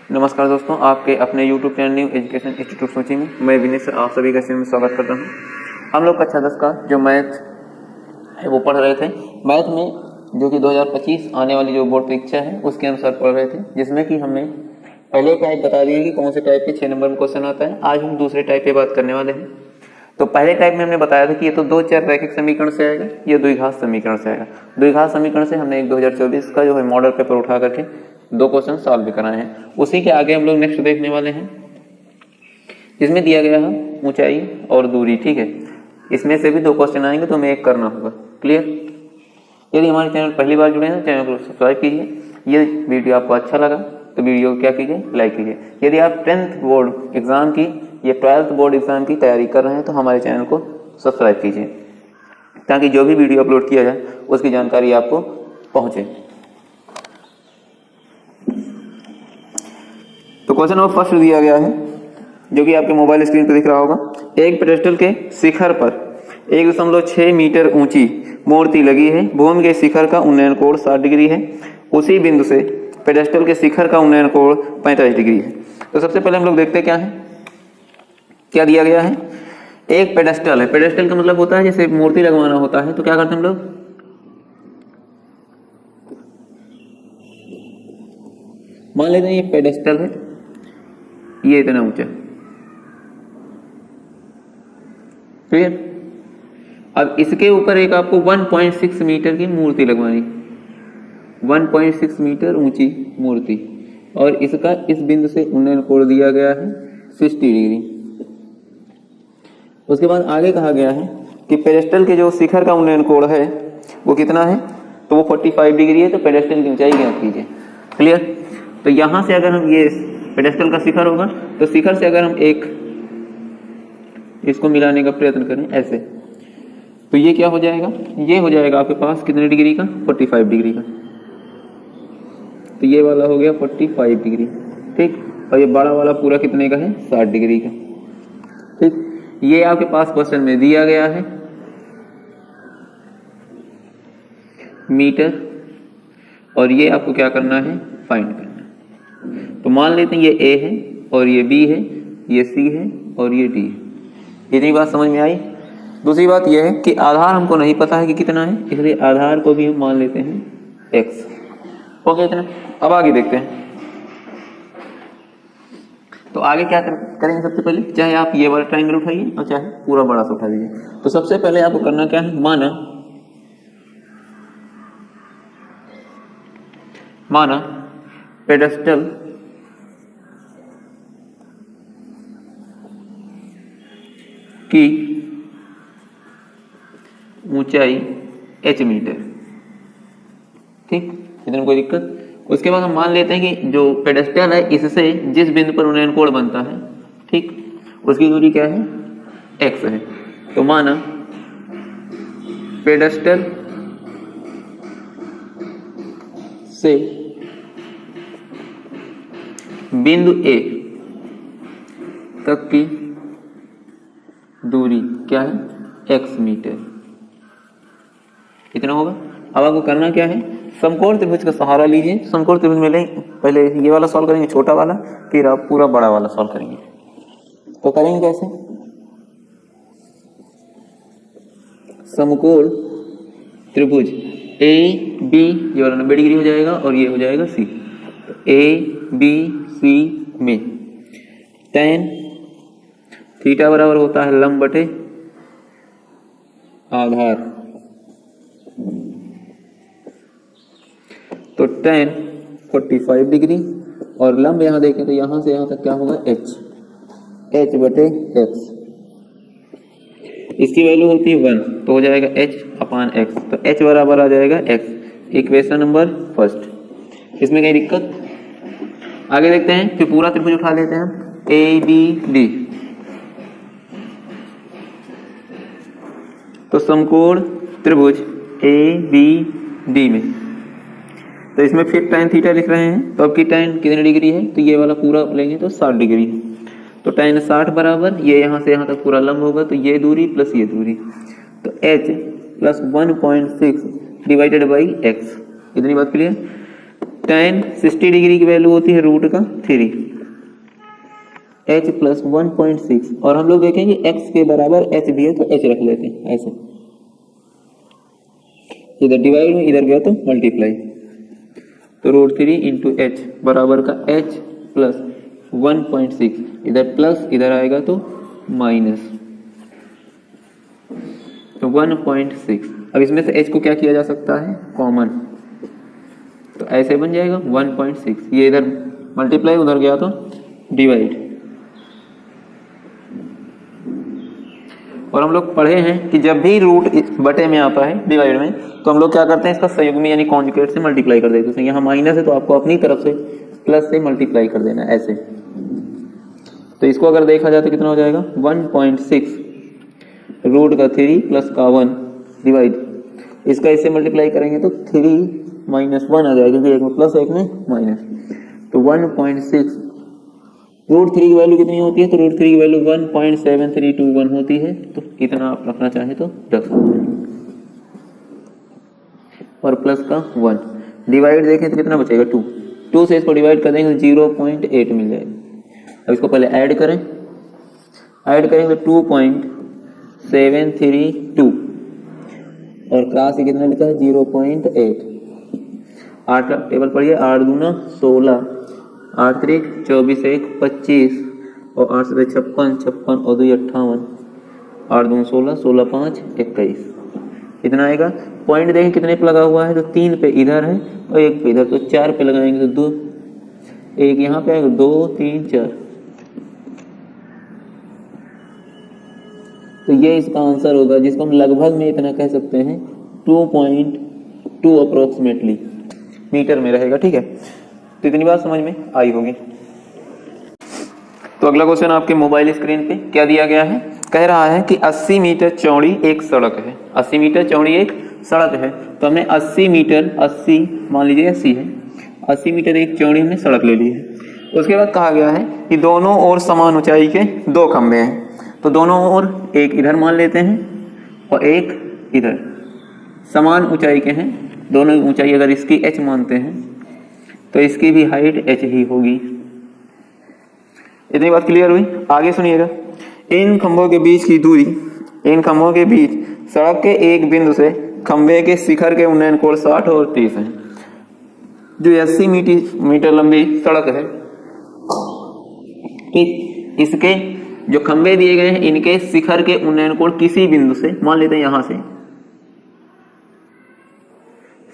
नमस्कार दोस्तों, आपके अपने YouTube channel new education institute सोची में मैं विनीत सर आप सभी का इसमें स्वागत करता हूँ। हम लोग कक्षा 10 का जो मैथ है वो पढ़ रहे थे। मैथ में जो कि 2025 आने वाली जो बोर्ड परीक्षा है उसके अनुसार पढ़ रहे थे, जिसमें कि हमने पहले टाइप बता दिए कि कौन से टाइप के 6 नंबर में क्वेश्चन आता है। आज हम दूसरे टाइप पे बात करने वाले हैं। तो पहले टाइप में हमने बताया था कि ये तो दो चर रैखिक समीकरण से आएगा, ये द्विघात समीकरण से आएगा। द्विघात समीकरण से हमने एक 2024 का जो है मॉडल पेपर उठा करके 2 क्वेश्चन सॉल्व भी कराए हैं। उसी के आगे हम लोग नेक्स्ट देखने वाले हैं, जिसमें दिया गया है ऊंचाई और दूरी। ठीक है, इसमें से भी 2 क्वेश्चन आएंगे तो हमें एक करना होगा। क्लियर? यदि हमारे चैनल पहली बार जुड़े हैं, चैनल को सब्सक्राइब कीजिए। ये वीडियो आपको अच्छा लगा तो वीडियो को क्या कीजिए, लाइक कीजिए। यदि आप 10th बोर्ड एग्जाम की या 12th बोर्ड एग्जाम की तैयारी कर रहे हैं तो हमारे चैनल को सब्सक्राइब कीजिए, ताकि जो भी वीडियो अपलोड किया जाए उसकी जानकारी आपको पहुंचे। तो क्वेश्चन नंबर फर्स्ट दिया गया है, जो कि आपके मोबाइल स्क्रीन पर दिख रहा होगा। एक पेडेस्टल के शिखर पर 1.6 मीटर ऊंची मूर्ति लगी है। भूमि के शिखर का उन्नयन कोण 60 डिग्री है। उसी बिंदु से पेडेस्टल के शिखर का उन्नयन कोण 45 डिग्री है। तो सबसे पहले हम लोग देखते क्या है, क्या दिया गया है। एक पेडेस्टल है। पेडेस्टल का मतलब होता है जैसे मूर्ति लगवाना होता है तो क्या करते हैं हम लोग, मान लेते हैं ये पेडेस्टल है, ये इतना ऊंचा। क्लियर? अब इसके ऊपर एक आपको 1.6 मीटर की मूर्ति लगवानी, 1.6 मीटर ऊंची मूर्ति, और इसका इस बिंदु से उन्नयन कोण दिया गया है 60 डिग्री। उसके बाद आगे कहा गया है कि पेडेस्टल के जो शिखर का उन्नयन कोण है वो कितना है, तो वो 45 डिग्री है। तो पेडेस्टल की ऊंचाई ज्ञात कीजिए। क्लियर? तो यहां से अगर हम ये पेडेस्टल का शिखर होगा तो शिखर से अगर हम एक इसको मिलाने का प्रयत्न करें ऐसे, तो ये क्या हो जाएगा, ये हो जाएगा आपके पास कितने डिग्री का, 45 डिग्री का। तो ये वाला हो गया 45 डिग्री। ठीक, और ये बड़ा वाला पूरा कितने का है, 60 डिग्री का। ठीक, ये आपके पास क्वेश्चन में दिया गया है मीटर, और ये आपको क्या करना है, फाइंड करना है। तो मान लेते हैं ये ए है और ये बी है, ये सी है और ये डी है। इतनी बात समझ में आई। दूसरी बात यह है कि आधार हमको नहीं पता है कि कितना है, इसलिए आधार को भी हम मान लेते हैं x। ओके, इतना। अब आगे देखते हैं। तो आगे क्या करेंगे, सबसे पहले चाहे आप ये वाला ट्रायंगल उठाइए और चाहे पूरा बड़ा सा उठा दीजिए। तो सबसे पहले आपको करना क्या है, माना पेडेस्टल की ऊंचाई h मीटर। ठीक, इतने कोई दिक्कत। उसके बाद हम मान लेते हैं कि जो पेडेस्टल है इससे जिस बिंदु पर उन्नयन कोण बनता है, ठीक, उसकी दूरी क्या है, x है। तो माना पेडेस्टल से बिंदु A तक की दूरी क्या है, x मीटर। इतना होगा। अब आपको करना क्या है, समकोण त्रिभुज का सहारा लीजिए। समकोण त्रिभुज में पहले ये वाला सॉल्व करेंगे, छोटा वाला, फिर आप पूरा बड़ा वाला सॉल्व करेंगे। तो करेंगे कैसे, समकोण त्रिभुज ए बी, ये वाला 90 डिग्री हो जाएगा और ये हो जाएगा सी। तो ए बी सी में tan थीटा बराबर होता है लंब बटे आधार। तो tan 45 डिग्री और लंब यहां देखें तो यहां से यहां तक क्या होगा, h बटे x। इसकी वैल्यू होती है 1, तो हो जाएगा h/x। तो h बराबर आ जाएगा x। Equation number first. इसमें कहीं दिक्कत? आगे देखते हैं, फिर पूरा त्रिभुज उठा लेते हैं, ए बी डी। तो समकोण त्रिभुज ए बी डी में, तो इसमें फिर tan थीटा लिख रहे हैं। तो अब की tan कितनी डिग्री है, तो ये वाला पूरा लेंगे तो 60 डिग्री। तो tan 60 बराबर ये यहां से यहां तक पूरा लंब होगा, तो ये दूरी प्लस ये दूरी, तो h plus 1.6 divided by x। इतनी बात क्लियर? tan 60 डिग्री की वैल्यू होती है रूट का 3 h प्लस 1.6 और हम लोग देखेंगे x के बराबर h भी है तो h रख लेते हैं ऐसे, इधर डिवाइड में इधर गया तो मल्टीप्लाई, तो √3 इंटू एच बराबर का h प्लस 1.6, इधर प्लस इधर आएगा तो माइनस, तो 1.6। अब इसमें से h को क्या किया जा सकता है कॉमन, तो ऐसे बन जाएगा 1.6, ये इधर मल्टीप्लाई उधर गया तो डिवाइड। और हम लोग पढ़े हैं कि जब भी रूट बटे में आता है डिवाइड में तो हम लोग क्या करते हैं इसका संयुग्मी यानी कॉन्जुगेट से मल्टीप्लाई कर देते हैं। यहाँ माइनस है तो आपको अपनी तरफ से प्लस से मल्टीप्लाई कर देना ऐसे, तो इसको अगर देखा जाए तो कितना हो जाएगा 1.6 रूट का 3 प्लस का 1 डिवाइड, इसका इससे मल्टीप्लाई करेंगे तो 3 माइनस 1 आ जाएगा क्योंकि एक में प्लस एक में माइनस, तो 1.6 √3 की वैल्यू कितनी होती है, तो √3 की वैल्यू 1.7321 होती है, तो इतना आप रखना चाहे तो रख सकते हैं और प्लस का 1 डिवाइड देखें तो कितना बचेगा 2 से इसको डिवाइड कर देंगे तो 0.8 मिल जाएगा। अब इसको पहले ऐड करेंगे तो 2.732 और क्रॉस से कितना लिखा है 0.8, 8 टेबल पढ़िए, 8 दूना 16, 8 3 24 1 25 और 8 से 56 56 और 2 58, 8 2 16 16 5 21, कितना आएगा। पॉइंट देखें कितने पे लगा हुआ है, तो 3 पे इधर है और 1 पे इधर, तो 4 पे लगाएंगे तो 2, 1 यहाँ पे आएगा 2 3 4, तो ये इसका आंसर होगा जिसको हम लगभग में इतना कह सकते हैं 2.2 अप्रोक्सीमेटली मीटर में रहेगा। ठीक है, तो इतनी बात समझ में आई होगी। तो अगला क्वेश्चन आपके मोबाइल स्क्रीन पे क्या दिया गया है, कह रहा है कि 80 मीटर चौड़ी एक सड़क है, 80 मीटर चौड़ी एक सड़क है, तो हमने 80 मीटर 80 मान लीजिए 80 है, 80 मीटर एक चौड़ी हमने सड़क ले ली है। उसके बाद कहा गया है कि दोनों ओर समान ऊंचाई के 2 खंभे हैं, तो दोनों ओर एक इधर मान लेते हैं और एक इधर, समान ऊंचाई के हैं दोनों, ऊंचाई अगर इसकी h मानते हैं तो इसकी भी हाइट h ही होगी। इतनी बात क्लियर हुई। आगे सुनिएगा, इन खंभों के बीच की दूरी, इन खंभों के बीच सड़क के एक बिंदु से खंभे के शिखर के उन्नयन कोण 60 और 30 है। जो 80 मीटर लंबी सड़क है, ठीक, इसके जो खंभे दिए गए हैं इनके शिखर के उन्नयन कोण किसी बिंदु से मान लेते हैं यहां से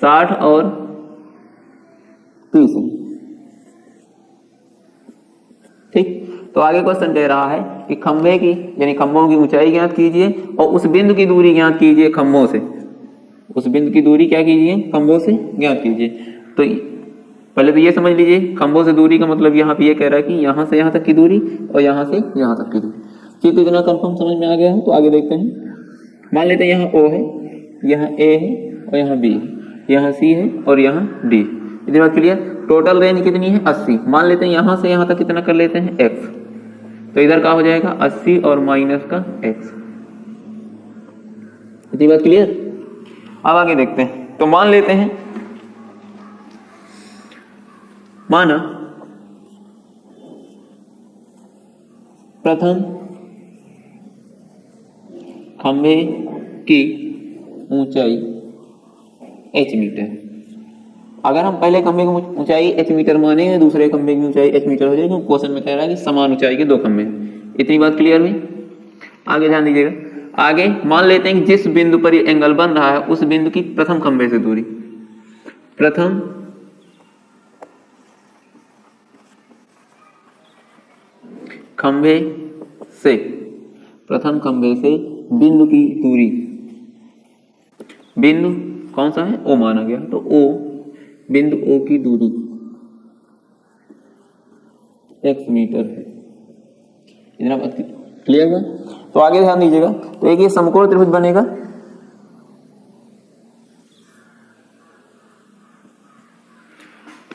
60 और 30 है। ठीक, तो आगे क्वेश्चन कह रहा है कि खंभे की यानी खंभों की ऊंचाई ज्ञात कीजिए और उस बिंदु की दूरी ज्ञात कीजिए खंभों से, उस बिंदु की दूरी क्या कीजिए खंभों से ज्ञात कीजिए। तो पहले तो ये समझ लीजिए खंभों से दूरी का मतलब यहाँ पे ये कह रहा है कि यहाँ से यहाँ तक की दूरी और यहाँ से यहाँ तक की दूरी। ठीक, तो इतना कंफर्म समझ में आ गया है, तो आगे देखते हैं। मान लेते हैं यहाँ O है, यहाँ A है और यहाँ B है, यहाँ C है और यहाँ D। इतनी बात क्लियर। टोटल रेंज कितनी है 80, मान लेते हैं यहाँ से यहाँ तक कितना कर लेते हैं x, तो इधर क्या हो जाएगा 80 और माइनस का x। इतनी बात क्लियर। अब आगे देखते हैं, तो मान लेते हैं, माना प्रथम खंभे की ऊंचाई h मीटर। अगर हम पहले खंभे की ऊंचाई h मीटर मानेंगे, दूसरे खंभे की ऊंचाई h मीटर हो जाएगी, क्योंकि क्वेश्चन में कह रहा है कि समान ऊंचाई के 2 खंभे। इतनी बात क्लियर हुई। आगे ध्यान दीजिएगा, आगे मान लेते हैं कि जिस बिंदु पर ये एंगल बन रहा है उस बिंदु की प्रथम खंभे से दूरी, प्रथम खंभे से, प्रथम खंभे से बिंदु की दूरी, बिंदु कौन सा है O माना गया, तो O, बिंदु O की दूरी x मीटर है। इतना बात क्लियर है। तो आगे ध्यान दीजिएगा, तो एक ये समकोण त्रिभुज बनेगा,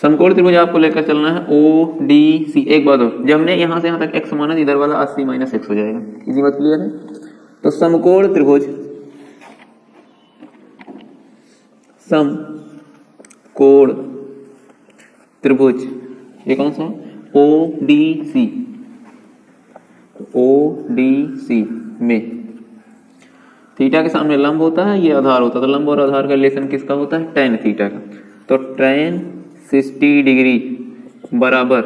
समकोण त्रिभुज आपको लेकर चलना है ODC। एक बात हो, जब हमने यहां से यहां तक x माना, इधर वाला 80 माइनस x हो जाएगा। इसी बात क्लियर है। तो समकोण त्रिभुज, समकोण त्रिभुज, ये कौन सा है, ODC, ODC में थीटा के सामने लंब होता है, ये आधार होता है, तो लंब और आधार का रिलेशन किसका होता है, tan थीटा का। तो tan 60 डिग्री बराबर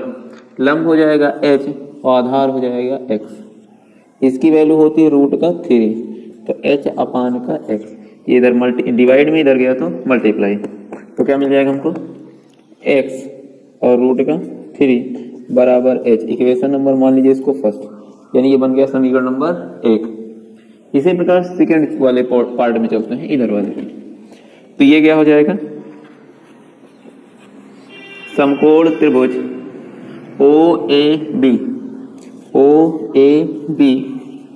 लंब हो जाएगा h और आधार हो जाएगा x, इसकी वैल्यू होती है √3, तो h अपान का x, ये इधर डिवाइड में इधर गया तो मल्टीप्लाई, तो क्या मिल जाएगा हमको, x और √3 बराबर h। इक्वेशन नंबर मान लीजिए इसको फर्स्ट, यानी ये बन गया समीकरण नंबर 1। इसी प्रकार सेकंड वाले पार्ट में चलते हैं, इधर वाले पे। तो ये क्या हो जाएगा, समकोण त्रिभुज OAB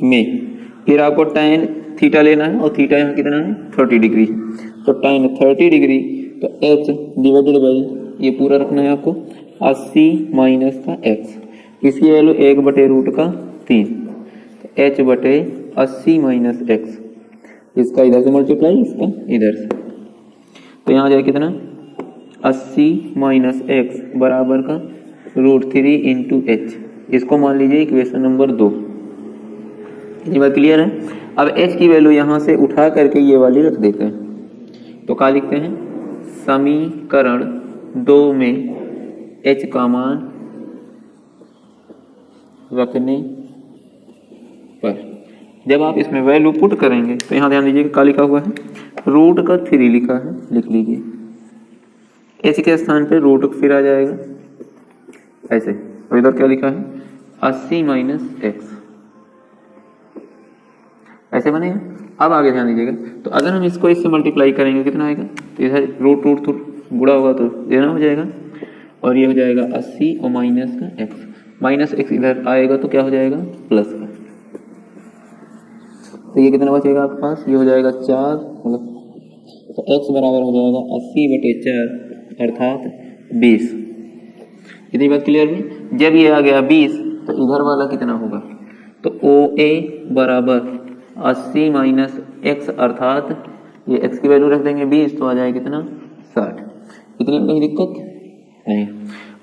में फिर आपको tan थीटा लेना है और थीटा यहाँ कितना है, 30 डिग्री, तो tan 30 डिग्री, तो h डिवाइडेड बाई ये पूरा रखना है आपको 80 माइनस का x, इसकी वैल्यू 1/√3, तो h बटे 80 माइनस x, इसका इधर से मल्टीप्लाई, इसका इधर से, तो यहाँ जाए कितना 80 माइनस x बराबर का √3 इंटू h, इसको मान लीजिए इक्वेशन नंबर 2। इतनी बात क्लियर है। अब h की वैल्यू यहाँ से उठा करके ये वाली रख देते हैं, तो क्या लिखते हैं, समीकरण 2 में h का मान रखने पर जब आप इसमें वैल्यू पुट करेंगे तो यहाँ ध्यान दीजिए क्या लिखा हुआ है, √3 लिखा है, लिख लीजिए, h के स्थान पे √फिर आ जाएगा ऐसे, और इधर क्या लिखा है 80 माइनस x, ऐसे बनेगा। अब आगे ध्यान दीजिएगा, तो अगर हम इसको इससे मल्टीप्लाई करेंगे कितना आएगा, तो इधर √रूट गुणा होगा तो देना हो जाएगा, और ये हो जाएगा 80 और माइनस का x, माइनस x इधर आएगा तो क्या हो जाएगा, प्लस का, तो ये कितना बचेगा आपके पास, ये हो जाएगा 4, मतलब तो x बराबर हो जाएगा 80/4 अर्थात 20। इतनी बात क्लियर हुई। जब ये आ गया 20 तो इधर वाला कितना होगा, तो OA बराबर 80 माइनस x अर्थात ये x की वैल्यू रख देंगे 20, तो आ जाएगा कितना 60। इतनी कहीं दिक्कत नहीं।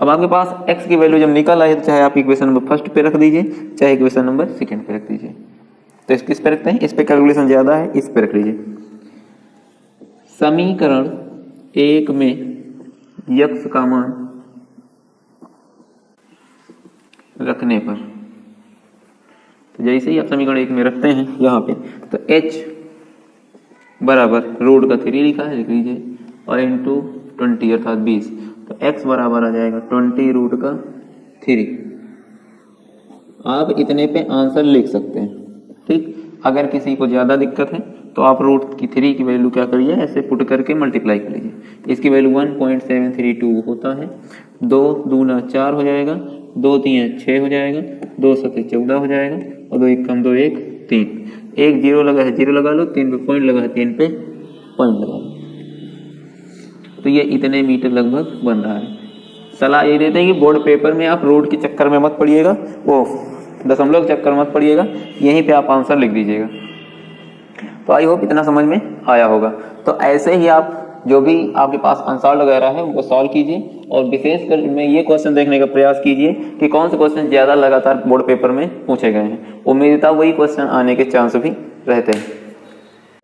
अब आपके पास x की वैल्यू जब निकल आए तो चाहे आप इक्वेशन नंबर फर्स्ट पे रख दीजिए, चाहे इक्वेशन नंबर सेकंड पे रख दीजिए। तो किस पे रखते हैं, इस पे कैलकुलेशन ज्यादा है, इस पे रख लीजिए। समीकरण 1 में x का मान रखने पर, तो जैसे ही आप समीकरण 1 में रखते हैं यहाँ पे, तो h बराबर √3 लिखा है, लिख लीजिए, और इंटू 20 अर्थात 20, तो x बराबर आ जाएगा 20√3। आप इतने पे आंसर लिख सकते हैं, ठीक। अगर किसी को ज़्यादा दिक्कत है तो आप √3 की वैल्यू क्या करिए, ऐसे पुट करके मल्टीप्लाई कर लीजिए। इसकी वैल्यू 1.732 होता है, 2 दूना 4 हो जाएगा, 2 3 6 हो जाएगा, 2 7 14 हो जाएगा, और 2 1 कम 2 1 3, 1 0 लगा है 0 लगा लो, 3 पे पॉइंट लगा है 3 पे पॉइंट लगा लो, तो ये इतने मीटर लगभग बन रहा है। सलाह ये देते हैं कि बोर्ड पेपर में आप रूट के चक्कर में मत पड़िएगा, वो दशमलव के चक्कर मत पड़िएगा, यहीं पे आप आंसर लिख दीजिएगा। तो आई होप इतना समझ में आया होगा। तो ऐसे ही आप जो भी आपके पास आंसर वगैरह है उनको सॉल्व कीजिए, और विशेषकर में ये क्वेश्चन देखने का प्रयास कीजिए कि कौन से क्वेश्चन ज़्यादा लगातार बोर्ड पेपर में पूछे गए हैं। उम्मीद था वही क्वेश्चन आने के चांस भी रहते हैं।